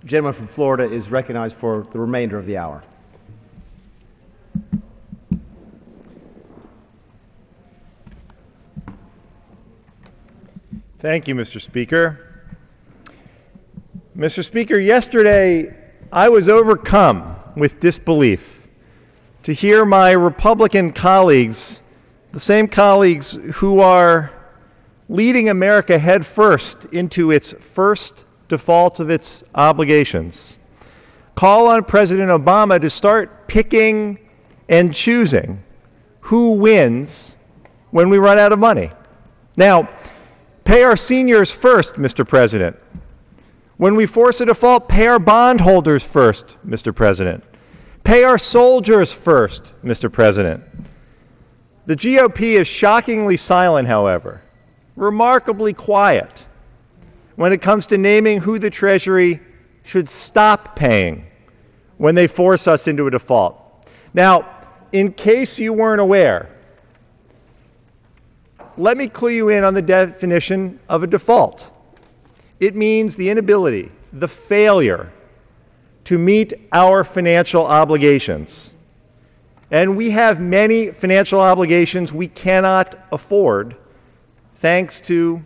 gentleman from Florida is recognized for the remainder of the hour. Thank you, Mr. Speaker. Mr. Speaker, yesterday I was overcome with disbelief to hear my Republican colleagues, the same colleagues who are leading America headfirst into its first default of its obligations, call on President Obama to start picking and choosing who wins when we run out of money. Now, pay our seniors first, Mr. President. When we force a default, pay our bondholders first, Mr. President. Pay our soldiers first, Mr. President. The GOP is shockingly silent, however, remarkably quiet when it comes to naming who the Treasury should stop paying when they force us into a default. Now, in case you weren't aware, let me clue you in on the definition of a default. It means the inability, the failure to meet our financial obligations. And we have many financial obligations we cannot afford thanks to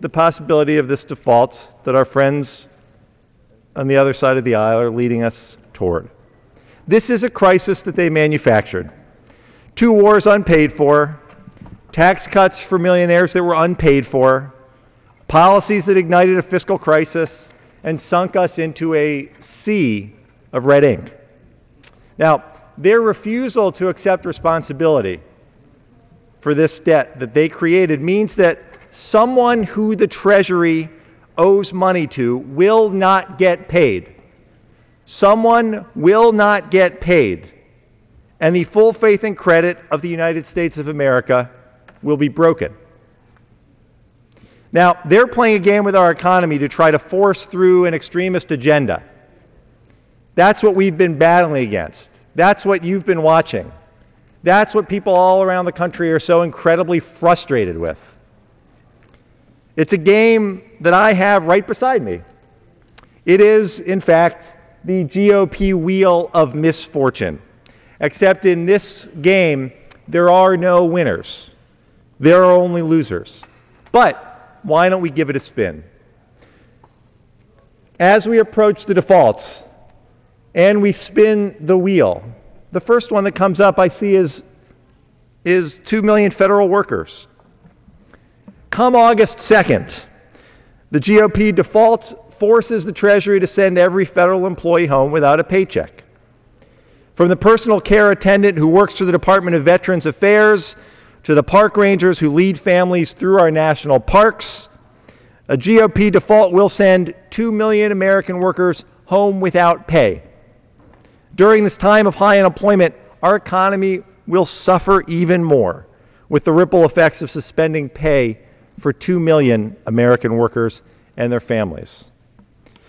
the possibility of this default that our friends on the other side of the aisle are leading us toward. This is a crisis that they manufactured. 2 wars unpaid for, tax cuts for millionaires that were unpaid for, policies that ignited a fiscal crisis and sunk us into a sea of red ink. Now, their refusal to accept responsibility for this debt that they created means that someone who the Treasury owes money to will not get paid. Someone will not get paid, and the full faith and credit of the United States of America will be broken. Now, they're playing a game with our economy to try to force through an extremist agenda. That's what we've been battling against. That's what you've been watching. That's what people all around the country are so incredibly frustrated with. It's a game that I have right beside me. It is, in fact, the GOP wheel of misfortune. Except in this game, there are no winners. There are only losers. But why don't we give it a spin? As we approach the defaults and we spin the wheel, the first one that comes up I see is 2 million federal workers. Come August 2nd, the GOP default forces the Treasury to send every federal employee home without a paycheck. From the personal care attendant who works for the Department of Veterans Affairs to the park rangers who lead families through our national parks, a GOP default will send 2 million American workers home without pay. During this time of high unemployment, our economy will suffer even more with the ripple effects of suspending pay for 2 million American workers and their families.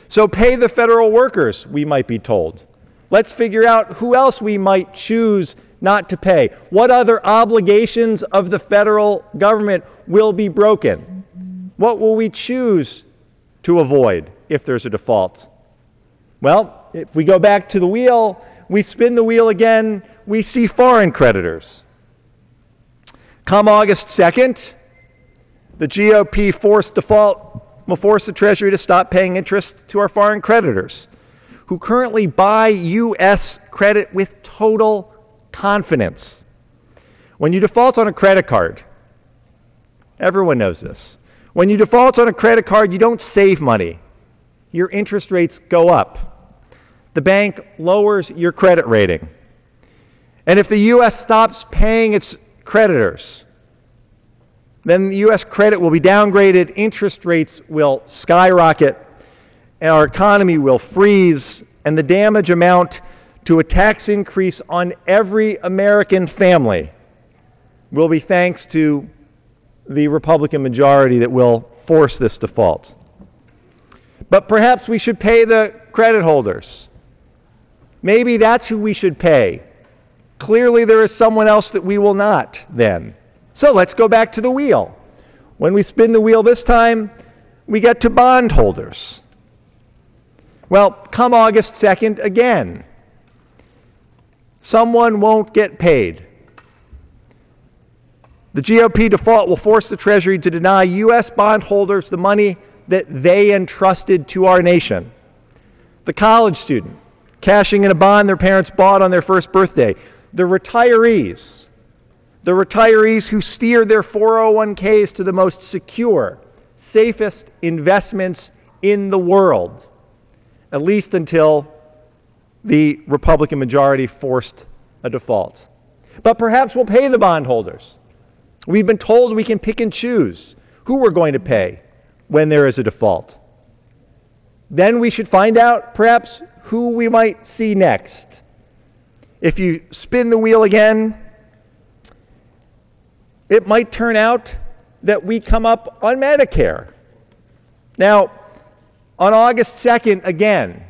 So pay the federal workers, we might be told. Let's figure out who else we might choose not to pay. What other obligations of the federal government will be broken? What will we choose to avoid if there's a default? Well, if we go back to the wheel, we spin the wheel again, we see foreign creditors. Come August 2nd, the GOP forced default will force the Treasury to stop paying interest to our foreign creditors, who currently buy U.S. credit with total confidence. When you default on a credit card, everyone knows this. When you default on a credit card, you don't save money. Your interest rates go up. The bank lowers your credit rating. And if the U.S. stops paying its creditors, then the U.S. credit will be downgraded, interest rates will skyrocket, and our economy will freeze, and the damage amount to a tax increase on every American family will be thanks to the Republican majority that will force this default. But perhaps we should pay the credit holders. Maybe that's who we should pay. Clearly there is someone else that we will not then. So let's go back to the wheel. When we spin the wheel this time, we get to bondholders. Well, come August 2nd again, someone won't get paid. The GOP default will force the Treasury to deny U.S. bondholders the money that they entrusted to our nation. The college student cashing in a bond their parents bought on their first birthday. The retirees who steer their 401ks to the most secure, safest investments in the world, at least until the Republican majority forced a default. But perhaps we'll pay the bondholders. We've been told we can pick and choose who we're going to pay when there is a default. Then we should find out perhaps who we might see next. If you spin the wheel again, it might turn out that we come up on Medicare. Now, on August 2nd, again,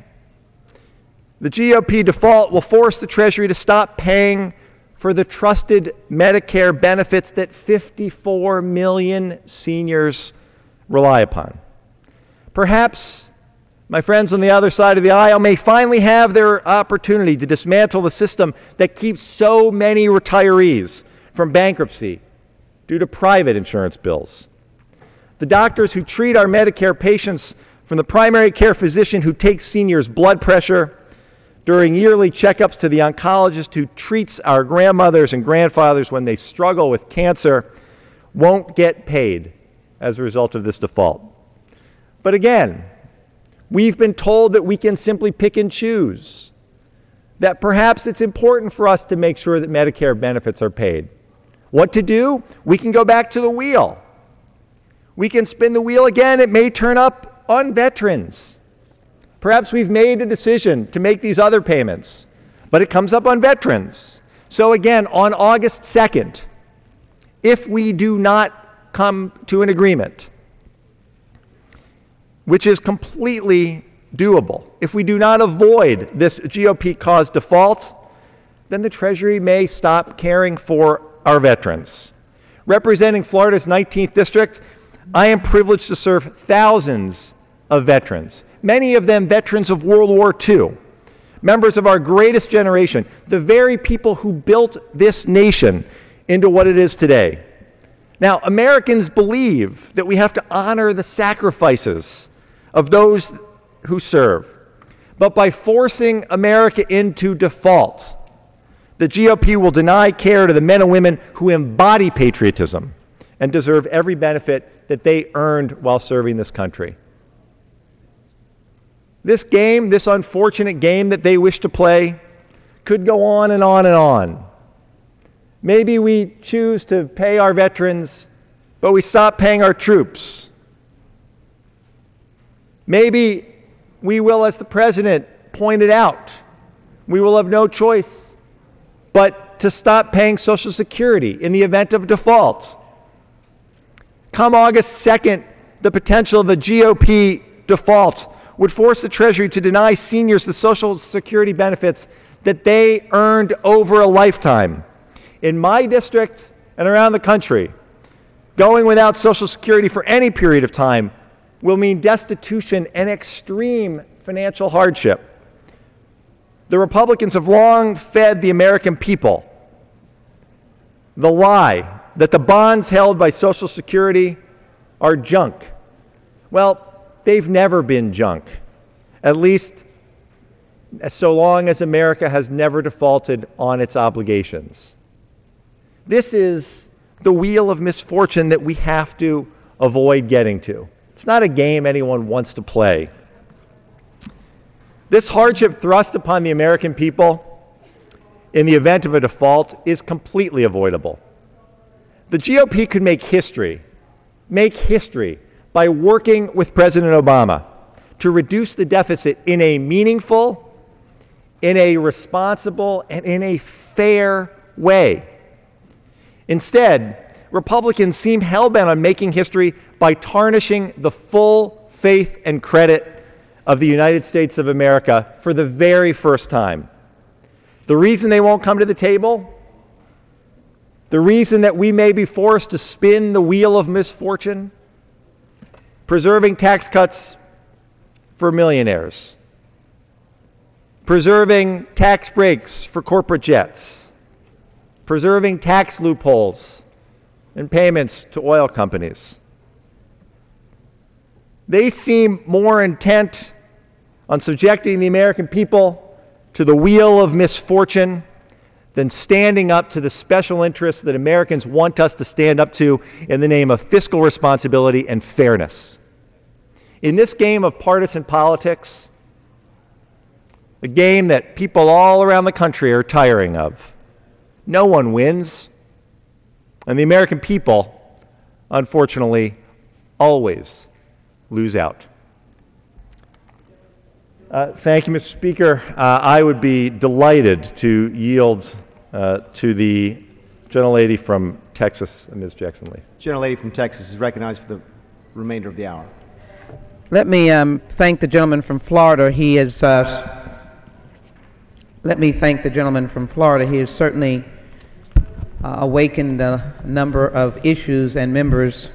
the GOP default will force the Treasury to stop paying for the trusted Medicare benefits that 54 million seniors rely upon. Perhaps my friends on the other side of the aisle may finally have their opportunity to dismantle the system that keeps so many retirees from bankruptcy due to private insurance bills. The doctors who treat our Medicare patients, from the primary care physician who takes seniors' blood pressure during yearly checkups to the oncologist who treats our grandmothers and grandfathers when they struggle with cancer, won't get paid as a result of this default. But again, we've been told that we can simply pick and choose, that perhaps it's important for us to make sure that Medicare benefits are paid. What to do? We can go back to the wheel. We can spin the wheel again. It may turn up on veterans. Perhaps we've made a decision to make these other payments, but it comes up on veterans. So again, on August 2nd, if we do not come to an agreement, which is completely doable, if we do not avoid this GOP-caused default, then the Treasury may stop caring for our veterans. Representing Florida's 19th district, I am privileged to serve thousands of veterans, many of them veterans of World War II, members of our greatest generation, the very people who built this nation into what it is today. Now, Americans believe that we have to honor the sacrifices of those who serve. But by forcing America into default, the GOP will deny care to the men and women who embody patriotism and deserve every benefit that they earned while serving this country. This game, this unfortunate game that they wish to play, could go on and on and on. Maybe we choose to pay our veterans, but we stop paying our troops. Maybe we will, as the President pointed out, we will have no choice but to stop paying Social Security in the event of default. Come August 2nd, the potential of a GOP default would force the Treasury to deny seniors the Social Security benefits that they earned over a lifetime. In my district and around the country, going without Social Security for any period of time will mean destitution and extreme financial hardship. The Republicans have long fed the American people the lie that the bonds held by Social Security are junk. Well, they've never been junk, at least so long as America has never defaulted on its obligations. This is the wheel of misfortune that we have to avoid getting to. It's not a game anyone wants to play. This hardship thrust upon the American people in the event of a default is completely avoidable. The GOP could make history by working with President Obama to reduce the deficit in a meaningful, in a responsible, and in a fair way. Instead, Republicans seem hell-bent on making history by tarnishing the full faith and credit of the United States of America for the very first time. The reason they won't come to the table, the reason that we may be forced to spin the wheel of misfortune, preserving tax cuts for millionaires, preserving tax breaks for corporate jets, preserving tax loopholes and payments to oil companies. They seem more intent on subjecting the American people to the wheel of misfortune than standing up to the special interests that Americans want us to stand up to in the name of fiscal responsibility and fairness. In this game of partisan politics, a game that people all around the country are tiring of, no one wins, and the American people, unfortunately, always lose out. Thank you, Mr. Speaker. I would be delighted to yield to the gentlelady from Texas, Ms. Jackson-Lee. Gentlelady from Texas is recognized for the remainder of the hour. Let me thank the gentleman from Florida. He is. Let me thank the gentleman from Florida. He has certainly awakened a number of issues and members